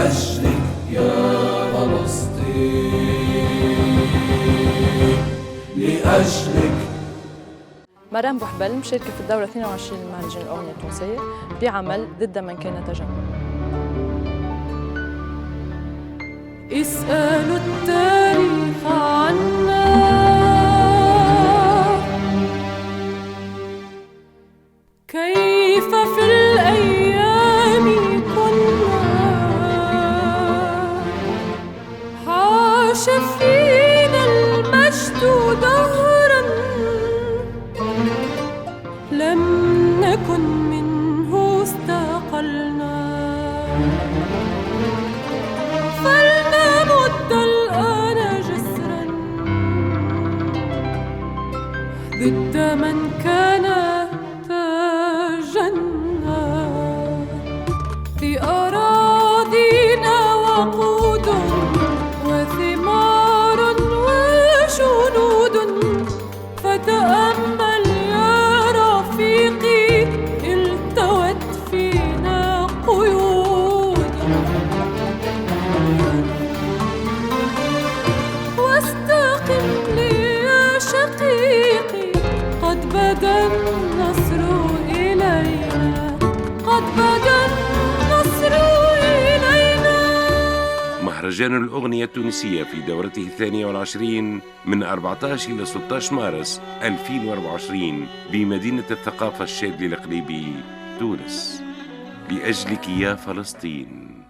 لأجلك يا فلسطين، لأجلك. مرام بوحبل مشاركة في الدورة 22 لمهرجان الأغنية التونسية بعمل ضد من كان تجمع. اسألوا التاريخ عنا، كيف في الأيام كنا، عاش فينا المجد دهرا لم نكن منه استقلنا، فلنمد الآن جسرا ضد من كان تجنى. في أراضينا وقود وثمار وجنود، فتأمل يا رفيقي التوت فينا قيود، واستقم لي يا شقيقي قد بدا النصر إلينا، قد بدا النصر إلينا. مهرجان الأغنية التونسية في دورته 22 من 14 إلى 16 مارس 2024 بمدينة الثقافة الشاذلي الإقليمي تونس. لأجلك يا فلسطين.